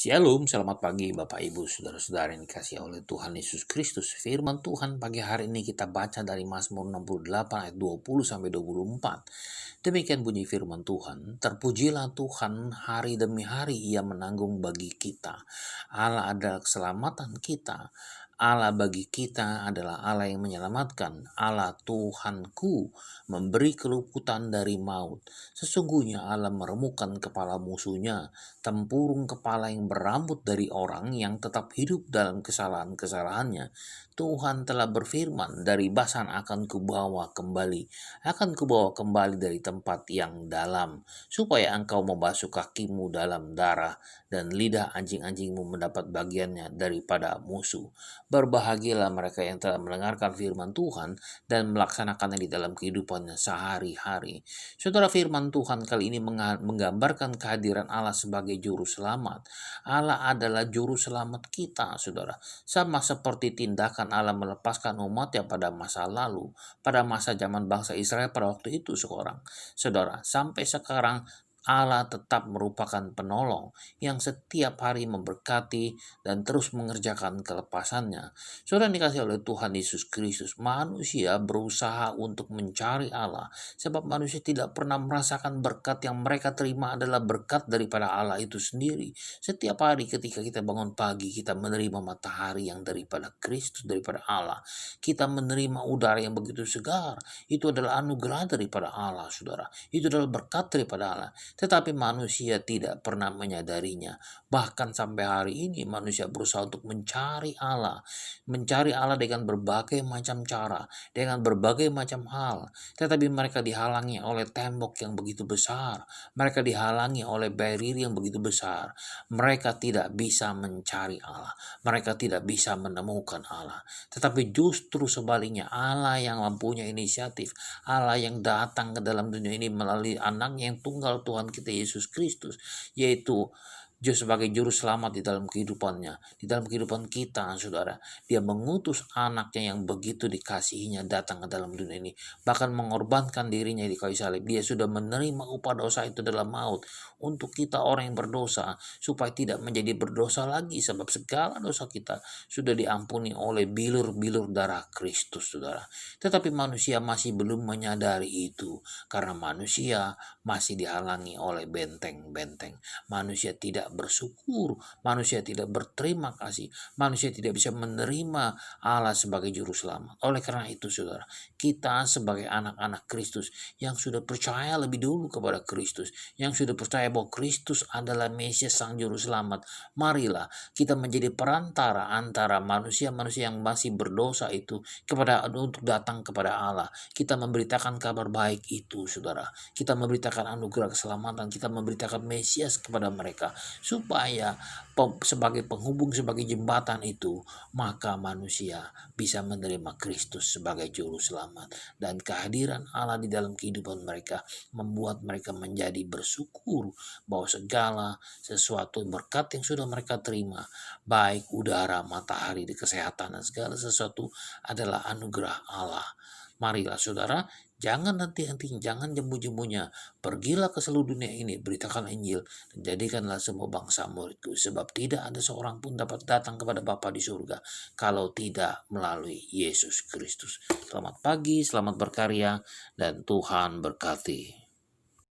Shalom, selamat pagi Bapak Ibu, Saudara-saudara yang dikasihi oleh Tuhan Yesus Kristus. Firman Tuhan pagi hari ini kita baca dari Mazmur 68 ayat 20 sampai 24. Demikian bunyi firman Tuhan, terpujilah Tuhan hari demi hari Ia menanggung bagi kita. Allah adalah keselamatan kita. Allah bagi kita adalah Allah yang menyelamatkan. Allah Tuhanku memberi keluputan dari maut. Sesungguhnya Allah meremukkan kepala musuhnya, tempurung kepala yang berambut dari orang yang tetap hidup dalam kesalahan-kesalahannya. Tuhan telah berfirman, dari Basan akan kubawa kembali dari tempat yang dalam, supaya engkau membasuh kakimu dalam darah, dan lidah anjing-anjingmu mendapat bagiannya daripada musuh. Berbahagialah mereka yang telah mendengarkan firman Tuhan dan melaksanakannya di dalam kehidupannya sehari-hari. Saudara, firman Tuhan kali ini menggambarkan kehadiran Allah sebagai juru selamat. Allah adalah juru selamat kita, saudara. Sama seperti tindakan Allah melepaskan umatnya pada masa lalu, pada masa zaman bangsa Israel pada waktu itu seorang. Saudara, sampai sekarang Allah tetap merupakan penolong yang setiap hari memberkati dan terus mengerjakan kelepasannya. Saudara dikasih oleh Tuhan Yesus Kristus, manusia berusaha untuk mencari Allah, sebab manusia tidak pernah merasakan berkat yang mereka terima adalah berkat daripada Allah itu sendiri. Setiap hari ketika kita bangun pagi, kita menerima matahari yang daripada Kristus, daripada Allah. Kita menerima udara yang begitu segar. Itu adalah anugerah daripada Allah, saudara. Itu adalah berkat daripada Allah. Tetapi manusia tidak pernah menyadarinya. Bahkan sampai hari ini manusia berusaha untuk mencari Allah. Mencari Allah dengan berbagai macam cara, dengan berbagai macam hal. Tetapi mereka dihalangi oleh tembok yang begitu besar. Mereka dihalangi oleh barrier yang begitu besar. Mereka tidak bisa mencari Allah. Mereka tidak bisa menemukan Allah. Tetapi justru sebaliknya, Allah yang mempunyai inisiatif, Allah yang datang ke dalam dunia ini melalui anaknya yang tunggal Tuhan kita Yesus Kristus, yaitu sebagai juru selamat di dalam kehidupannya, di dalam kehidupan kita, saudara. Dia mengutus anaknya yang begitu dikasihinya datang ke dalam dunia ini, bahkan mengorbankan dirinya di kayu salib. Dia sudah menerima upah dosa itu dalam maut untuk kita orang yang berdosa, supaya tidak menjadi berdosa lagi, sebab segala dosa kita sudah diampuni oleh bilur-bilur darah Kristus, saudara. Tetapi manusia masih belum menyadari itu, karena manusia masih dihalangi oleh benteng-benteng. Manusia tidak bersyukur, manusia tidak berterima kasih, manusia tidak bisa menerima Allah sebagai juru selamat. Oleh karena itu, saudara, kita sebagai anak-anak Kristus yang sudah percaya lebih dulu kepada Kristus, yang sudah percaya bahwa Kristus adalah Mesias sang juru selamat, marilah kita menjadi perantara antara manusia-manusia yang masih berdosa itu untuk datang kepada Allah. Kita memberitakan kabar baik itu, saudara. Kita memberitakan anugerah keselamatan, kita memberitakan Mesias kepada mereka, supaya sebagai penghubung, sebagai jembatan itu, maka manusia bisa menerima Kristus sebagai juru selamat. Dan kehadiran Allah di dalam kehidupan mereka membuat mereka menjadi bersyukur bahwa segala sesuatu berkat yang sudah mereka terima, baik udara, matahari, di kesehatan, dan segala sesuatu adalah anugerah Allah. Marilah saudara, jangan nanti-nanti, jangan jemu-jemunya. Pergilah ke seluruh dunia ini, beritakan Injil, dan jadikanlah semua bangsa muridku. Sebab tidak ada seorang pun dapat datang kepada Bapa di surga kalau tidak melalui Yesus Kristus. Selamat pagi, selamat berkarya, dan Tuhan berkati.